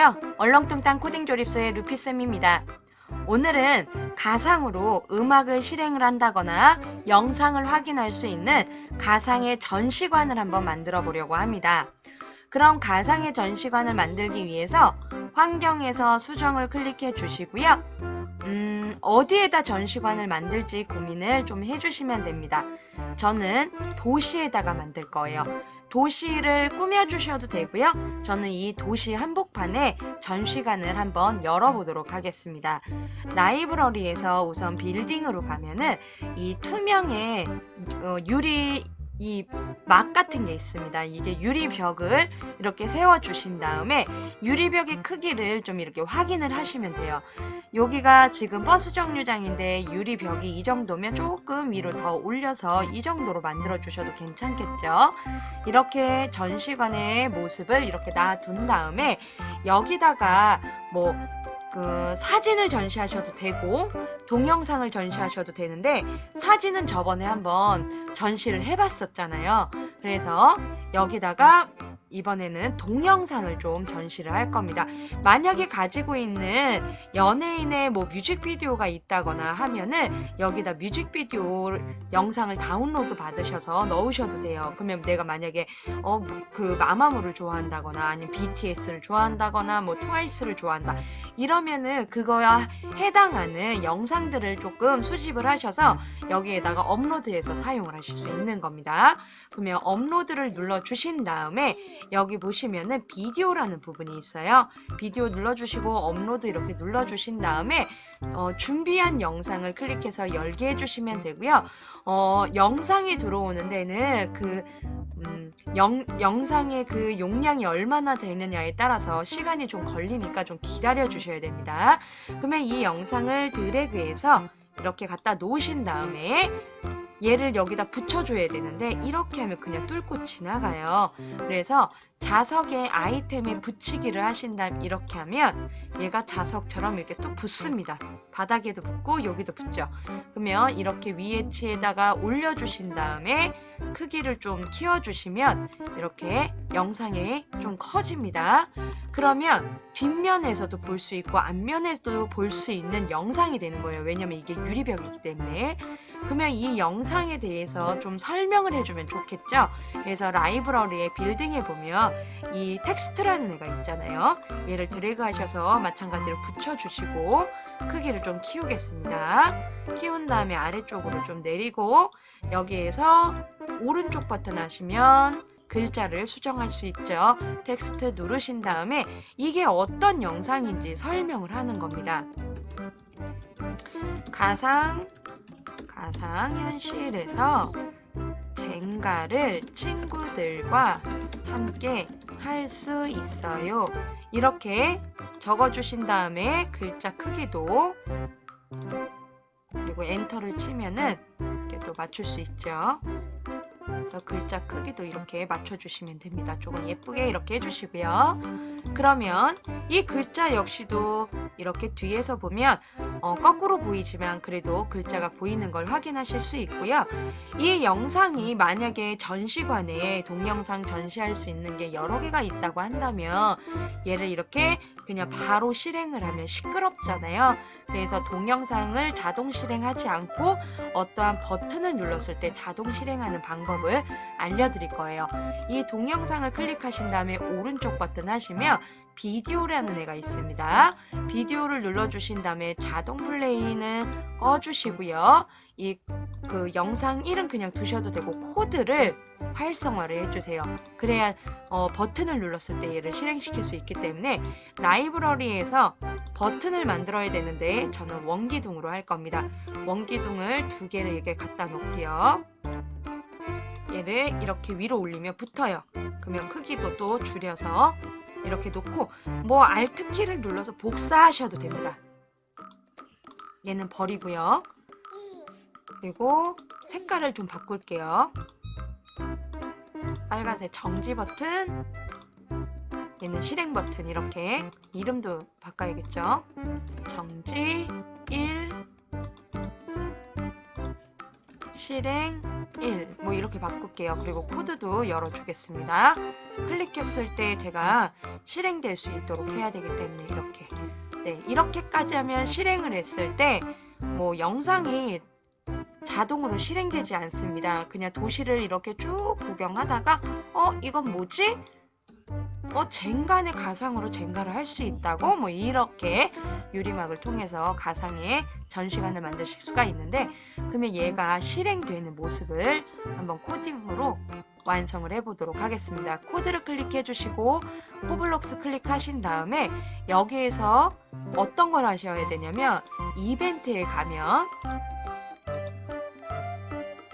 안녕하세요. 얼렁뚱땅 코딩 조립소의 루피쌤입니다. 오늘은 가상으로 음악을 실행을 한다거나 영상을 확인할 수 있는 가상의 전시관을 한번 만들어 보려고 합니다. 그럼 가상의 전시관을 만들기 위해서 환경에서 수정을 클릭해 주시고요. 어디에다 전시관을 만들지 고민을 좀 해주시면 됩니다. 저는 도시에다가 만들 거예요. 도시를 꾸며주셔도 되고요. 저는 이 도시 한복판에 전시관을 한번 열어보도록 하겠습니다. 라이브러리에서 우선 빌딩으로 가면은 이 투명의 유리 이 막 같은 게 있습니다. 이게 유리벽을 이렇게 세워주신 다음에 유리벽의 크기를 좀 이렇게 확인을 하시면 돼요. 여기가 지금 버스 정류장인데 유리벽이 이 정도면 조금 위로 더 올려서 이 정도로 만들어 주셔도 괜찮겠죠. 이렇게 전시관의 모습을 이렇게 놔둔 다음에 여기다가 뭐 사진을 전시하셔도 되고 동영상을 전시하셔도 되는데 사진은 저번에 한번 전시를 해봤었잖아요. 그래서 여기다가 이번에는 동영상을 좀 전시를 할 겁니다. 만약에 가지고 있는 연예인의 뮤직비디오가 있다거나 하면은 여기다 뮤직비디오 영상을 다운로드 받으셔서 넣으셔도 돼요. 그러면 내가 만약에 마마무를 좋아한다거나 아니면 BTS를 좋아한다거나 트와이스를 좋아한다 이러면은 그거와 해당하는 영상들을 조금 수집을 하셔서 여기에다가 업로드해서 사용을 하실 수 있는 겁니다. 그러면 업로드를 눌러 주신 다음에 여기 보시면은 비디오라는 부분이 있어요. 비디오 눌러주시고 업로드 이렇게 눌러주신 다음에 준비한 영상을 클릭해서 열게 해주시면 되고요. 영상이 들어오는 데는 영상의 그 용량이 얼마나 되느냐에 따라서 시간이 좀 걸리니까 좀 기다려 주셔야 됩니다. 그러면 이 영상을 드래그해서 이렇게 갖다 놓으신 다음에 얘를 여기다 붙여줘야 되는데 이렇게 하면 그냥 뚫고 지나가요. 그래서 자석에 아이템에 붙이기를 하신다면 이렇게 하면 얘가 자석처럼 이렇게 뚝 붙습니다. 바닥에도 붙고 여기도 붙죠. 그러면 이렇게 위에치에다가 올려주신 다음에 크기를 좀 키워주시면 이렇게 영상이 좀 커집니다. 그러면 뒷면에서도 볼 수 있고 앞면에서도 볼 수 있는 영상이 되는 거예요. 왜냐면 이게 유리벽이기 때문에. 그러면 이 영상에 대해서 좀 설명을 해주면 좋겠죠? 그래서 라이브러리의 빌딩에 보면 이 텍스트라는 애가 있잖아요. 얘를 드래그 하셔서 마찬가지로 붙여주시고 크기를 좀 키우겠습니다. 키운 다음에 아래쪽으로 좀 내리고 여기에서 오른쪽 버튼 하시면 글자를 수정할 수 있죠. 텍스트 누르신 다음에 이게 어떤 영상인지 설명을 하는 겁니다. 가상현실에서 젠가를 친구들과 함께 할 수 있어요. 이렇게 적어주신 다음에 글자 크기도 그리고 엔터를 치면은 이렇게 또 맞출 수 있죠. 그래서 글자 크기도 이렇게 맞춰주시면 됩니다. 조금 예쁘게 이렇게 해주시고요. 그러면 이 글자 역시도 이렇게 뒤에서 보면 거꾸로 보이지만 그래도 글자가 보이는 걸 확인하실 수 있고요. 이 영상이 만약에 전시관에 동영상 전시할 수 있는 게 여러 개가 있다고 한다면 얘를 이렇게 그냥 바로 실행을 하면 시끄럽잖아요. 그래서 동영상을 자동 실행하지 않고 어떠한 버튼을 눌렀을 때 자동 실행하는 방법을 알려드릴 거예요. 이 동영상을 클릭하신 다음에 오른쪽 버튼 하시면 비디오라는 애가 있습니다. 비디오를 눌러주신 다음에 자동 플레이는 꺼주시고요. 그 영상 1은 그냥 두셔도 되고 코드를 활성화를 해주세요. 그래야 버튼을 눌렀을 때 얘를 실행시킬 수 있기 때문에 라이브러리에서 버튼을 만들어야 되는데 저는 원기둥으로 할 겁니다. 원기둥을 2개를 이렇게 갖다 놓을게요. 얘를 이렇게 위로 올리면 붙어요. 그러면 크기도 또 줄여서 이렇게 놓고 Alt키를 눌러서 복사하셔도 됩니다. 얘는 버리고요. 그리고 색깔을 좀 바꿀게요. 빨간색 정지 버튼, 얘는 실행 버튼 이렇게 이름도 바꿔야겠죠. 정지 1, 실행 1 뭐 이렇게 바꿀게요. 그리고 코드도 열어주겠습니다. 클릭했을 때 제가 실행될 수 있도록 해야 되기 때문에 이렇게 네, 이렇게까지 하면 실행을 했을 때 뭐 영상이 자동으로 실행되지 않습니다. 그냥 도시를 이렇게 쭉 구경하다가 이건 뭐지? 젠간의 가상으로 젠가를 할 수 있다고 뭐 이렇게 유리막을 통해서 가상의 전시관을 만드실 수가 있는데 그러면 얘가 실행되는 모습을 한번 코딩으로 완성을 해보도록 하겠습니다. 코드를 클릭해 주시고 코블록스 클릭하신 다음에 여기에서 어떤 걸 하셔야 되냐면 이벤트에 가면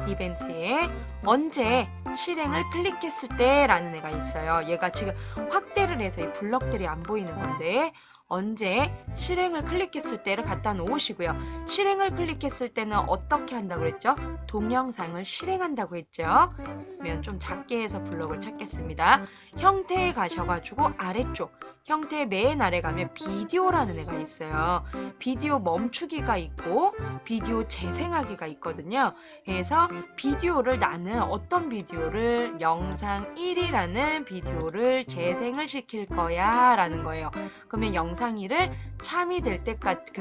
이벤트에 언제 실행을 클릭했을 때 라는 애가 있어요. 얘가 지금 확대를 해서 이 블럭들이 안 보이는 건데 언제 실행을 클릭했을 때를 갖다 놓으시고요. 실행을 클릭했을 때는 어떻게 한다고 그랬죠? 동영상을 실행한다고 했죠. 그러면 좀 작게 해서 블럭을 찾겠습니다. 형태에 가셔가지고 아래쪽 형태 맨 아래 가면 비디오라는 애가 있어요. 비디오 멈추기가 있고 비디오 재생하기가 있거든요. 그래서 비디오를 나는 어떤 비디오를 영상 1이라는 비디오를 재생을 시킬 거야 라는 거예요. 그러면 영상 1을 참이될 때까지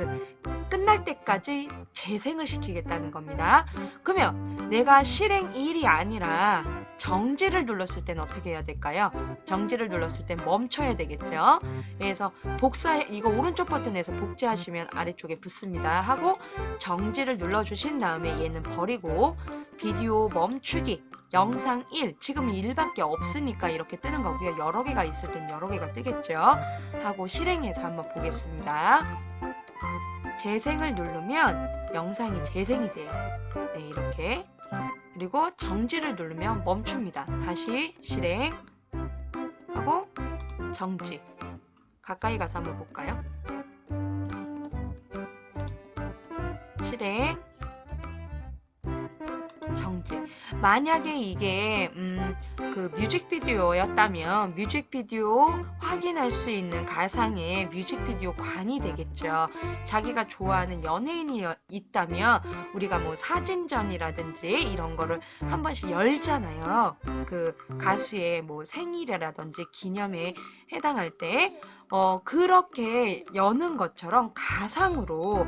끝날 때까지 재생을 시키겠다는 겁니다. 그러면 내가 실행 1이 아니라 정지를 눌렀을 때는 어떻게 해야 될까요? 정지를 눌렀을 때 멈춰야 되겠죠. 그래서 이거 오른쪽 버튼에서 복제하시면 아래쪽에 붙습니다. 하고 정지를 눌러주신 다음에 얘는 버리고 비디오 멈추기 영상 1 지금 1밖에 없으니까 이렇게 뜨는 거고요. 여러 개가 있을 땐 여러 개가 뜨겠죠. 하고 실행해서 한번 보겠습니다. 재생을 누르면 영상이 재생이 돼요. 네, 이렇게. 그리고 정지를 누르면 멈춥니다. 다시 실행 하고 정지. 가까이 가서 한번 볼까요? 실행 정지. 만약에 이게 그 뮤직비디오였다면 뮤직비디오 확인할 수 있는 가상의 뮤직비디오 관이 되겠죠. 자기가 좋아하는 연예인이 있다면 우리가 뭐 사진전이라든지 이런 거를 한 번씩 열잖아요. 그 가수의 뭐 생일이라든지 기념에 해당할 때 그렇게 여는 것처럼 가상으로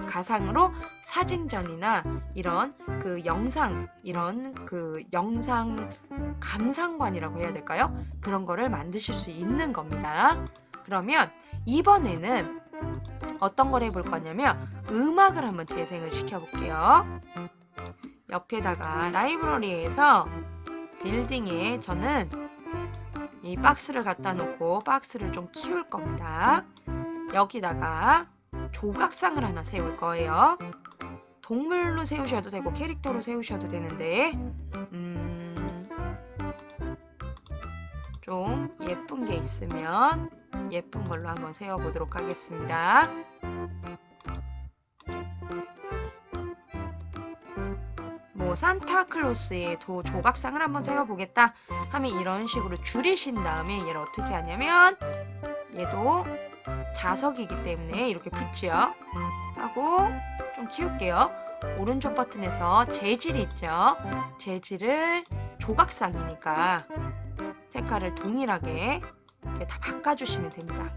가상으로 사진전이나 이런 그 영상 이런 그 영상 감상관이라고 해야 될까요? 그런 거를 만드실 수 있는 겁니다. 그러면 이번에는 어떤 걸 해볼 거냐면 음악을 한번 재생을 시켜볼게요. 옆에다가 라이브러리에서 빌딩에 저는 이 박스를 갖다 놓고 박스를 좀 키울 겁니다. 여기다가 조각상을 하나 세울 거예요. 동물로 세우셔도 되고 캐릭터로 세우셔도 되는데 좀 예쁜 게 있으면 예쁜 걸로 한번 세워보도록 하겠습니다. 뭐 산타클로스의 조각상을 한번 세워보겠다 하면 이런 식으로 줄이신 다음에 얘를 어떻게 하냐면 얘도 자석이기 때문에 이렇게 붙죠. 하고 좀 키울게요. 오른쪽 버튼에서 재질이 있죠. 재질을 조각상이니까 색깔을 동일하게 이렇게 다 바꿔주시면 됩니다.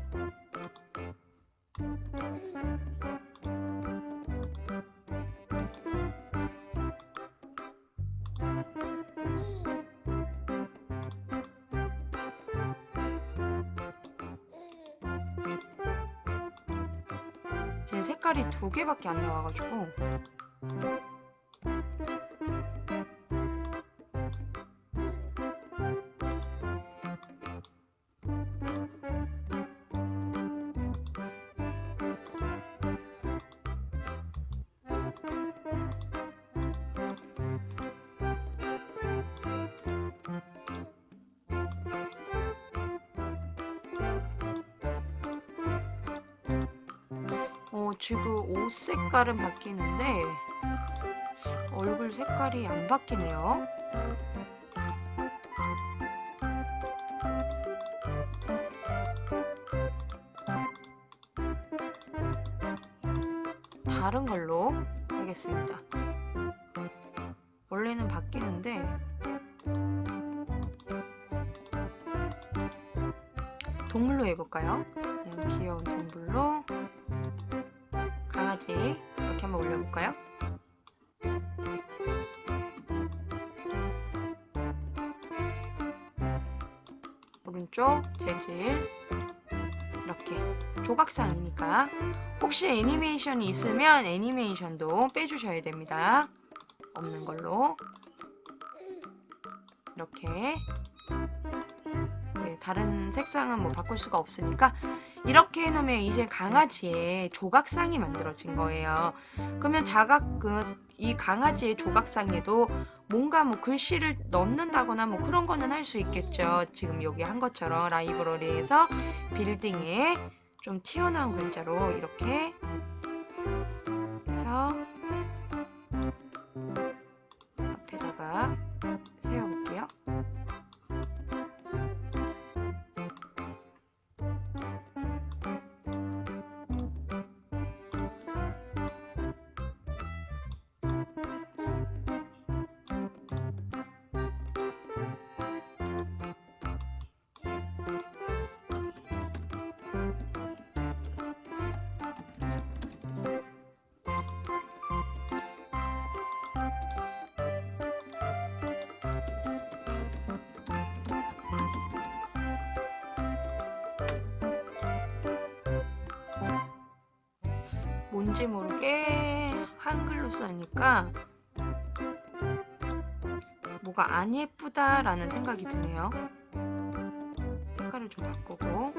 지금 색깔이 2개밖에 안 나와가지고 지금 옷 색깔은 바뀌는데 얼굴 색깔이 안 바뀌네요. 다른 걸로 하겠습니다. 원래는 바뀌는데 동물로 해볼까요? 귀여운 동물로 강아지 이렇게 한번 올려볼까요? 오른쪽 재질 이렇게 조각상이니까 혹시 애니메이션이 있으면 애니메이션도 빼주셔야 됩니다. 없는 걸로 이렇게 다른 색상은 뭐 바꿀 수가 없으니까 이렇게 해놓으면 이제 강아지의 조각상이 만들어진 거예요. 그러면 이 강아지의 조각상에도 뭔가 뭐 글씨를 넣는다거나 뭐 그런 거는 할 수 있겠죠. 지금 여기 한 것처럼 라이브러리에서 빌딩에 좀 튀어나온 글자로 이렇게 해서 앞에다가 세워볼게요. 뭔지 모르게 한글로 쓰니까 뭐가 안 예쁘다라는 생각이 드네요. 색깔을 좀 바꾸고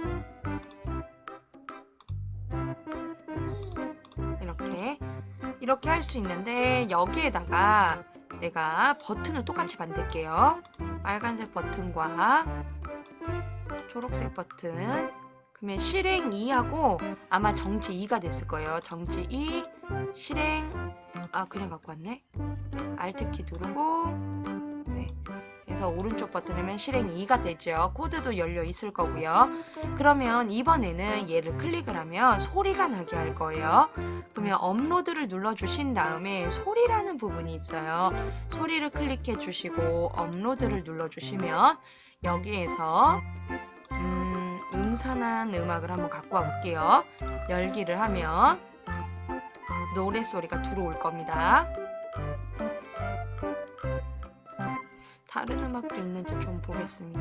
이렇게 할 수 있는데 여기에다가 내가 버튼을 똑같이 만들게요. 빨간색 버튼과 초록색 버튼. 그러면 실행 2하고 아마 정지 2가 됐을 거예요. 정지 2, 실행, 그냥 갖고 왔네. Alt키 누르고, 네. 그래서 오른쪽 버튼이면 실행 2가 되죠. 코드도 열려 있을 거고요. 그러면 이번에는 얘를 클릭을 하면 소리가 나게 할 거예요. 그러면 업로드를 눌러주신 다음에 소리라는 부분이 있어요. 소리를 클릭해 주시고 업로드를 눌러주시면 여기에서 음산한 음악을 한번 갖고 와 볼게요. 열기를 하면 노래소리가 들어올 겁니다. 다른 음악도 있는지 좀 보겠습니다.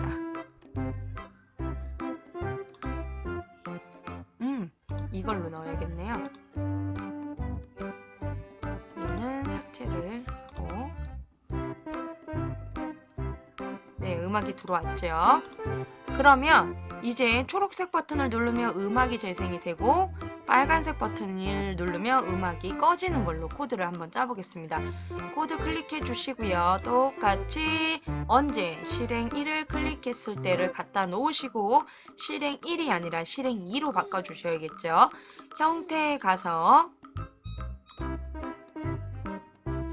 이걸로 넣어야겠네요. 얘는 삭제를 하고 네, 음악이 들어왔죠. 그러면 이제 초록색 버튼을 누르면 음악이 재생이 되고 빨간색 버튼을 누르면 음악이 꺼지는 걸로 코드를 한번 짜보겠습니다. 코드 클릭해 주시고요. 똑같이 언제 실행 1을 클릭했을 때를 갖다 놓으시고 실행 1이 아니라 실행 2로 바꿔주셔야겠죠. 형태에 가서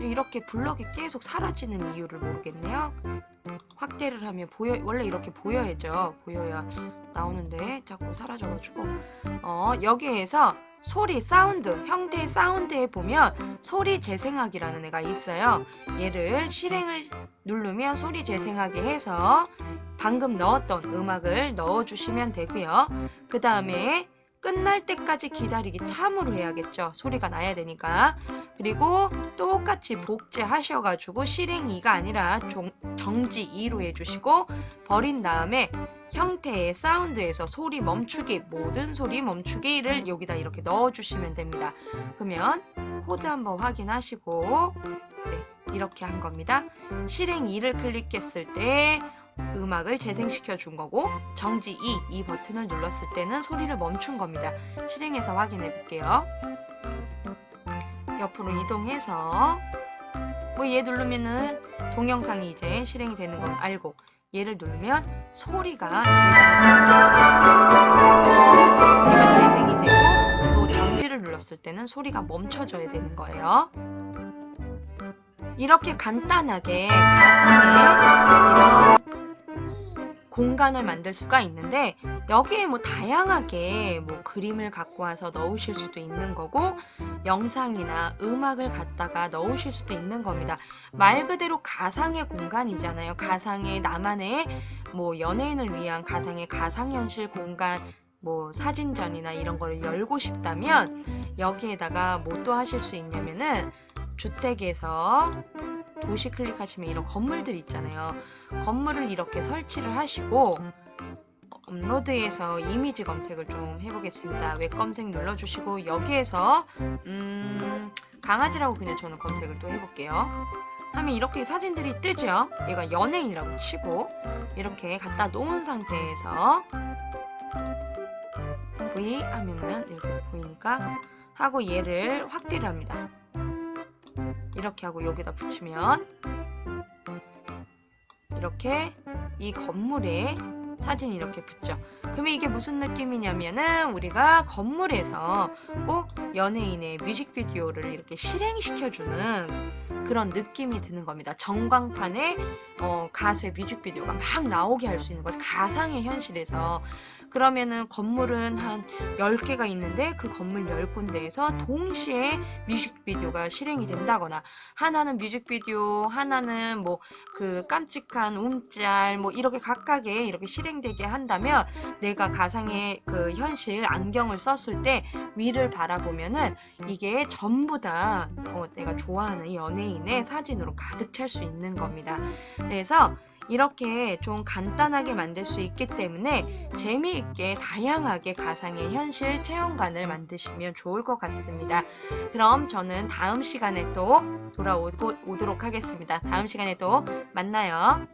이렇게 블럭이 계속 사라지는 이유를 모르겠네요. 확대를 하면 원래 이렇게 보여야죠. 보여야 나오는데 자꾸 사라져가지고 여기에서 소리, 사운드, 형태의 사운드에 보면 소리 재생하기라는 애가 있어요. 얘를 실행을 누르면 소리 재생하기 해서 방금 넣었던 음악을 넣어주시면 되고요. 그 다음에 끝날 때까지 기다리기 참으로 해야겠죠. 소리가 나야 되니까. 그리고 똑같이 복제하셔가지고 실행 2가 아니라 정지 2로 해주시고 버린 다음에 형태의 사운드에서 소리 멈추기, 모든 소리 멈추기를 여기다 이렇게 넣어주시면 됩니다. 그러면 코드 한번 확인하시고 네, 이렇게 한 겁니다. 실행 2를 클릭했을 때 음악을 재생시켜 준 거고 정지 2, 이 버튼을 눌렀을 때는 소리를 멈춘 겁니다. 실행해서 확인해 볼게요. 옆으로 이동해서 얘 누르면은 동영상이 이제 실행이 되는 걸 알고 얘를 누르면 소리가 재생이 되고 또 정지를 눌렀을 때는 소리가 멈춰져야 되는 거예요. 이렇게 간단하게 가상의 이런 공간을 만들 수가 있는데 여기에 다양하게 그림을 갖고 와서 넣으실 수도 있는 거고 영상이나 음악을 갖다가 넣으실 수도 있는 겁니다. 말 그대로 가상의 공간이잖아요. 가상의 나만의 뭐 연예인을 위한 가상의 가상현실 공간, 뭐 사진전이나 이런 걸 열고 싶다면 여기에다가 뭐 또 하실 수 있냐면은 주택에서 도시 클릭하시면 이런 건물들 있잖아요. 건물을 이렇게 설치를 하시고 업로드에서 이미지 검색을 좀 해보겠습니다. 웹 검색 눌러주시고 여기에서 강아지라고 그냥 저는 검색을 또 해볼게요. 하면 이렇게 사진들이 뜨죠. 얘가 연예인이라고 치고 이렇게 갖다 놓은 상태에서 V 하면은 이렇게 보이니까 하고 얘를 확대를 합니다. 이렇게 하고 여기다 붙이면 이렇게 이 건물에 사진이 이렇게 붙죠. 그러면 이게 무슨 느낌이냐면은 우리가 건물에서 꼭 연예인의 뮤직비디오를 이렇게 실행시켜주는 그런 느낌이 드는 겁니다. 전광판에 가수의 뮤직비디오가 막 나오게 할 수 있는 것, 가상의 현실에서. 그러면은 건물은 한 10개가 있는데 그 건물 10군데에서 동시에 뮤직비디오가 실행이 된다거나, 하나는 뮤직비디오, 하나는 뭐 그 깜찍한 움짤 뭐 이렇게 각각의 이렇게 실행되게 한다면 내가 가상의 그 현실 안경을 썼을 때 위를 바라보면은 이게 전부 다 내가 좋아하는 연예인의 사진으로 가득 찰 수 있는 겁니다. 그래서 이렇게 좀 간단하게 만들 수 있기 때문에 재미있게 다양하게 가상의 현실 체험관을 만드시면 좋을 것 같습니다. 그럼 저는 다음 시간에 또 돌아오도록 하겠습니다. 다음 시간에 또 만나요.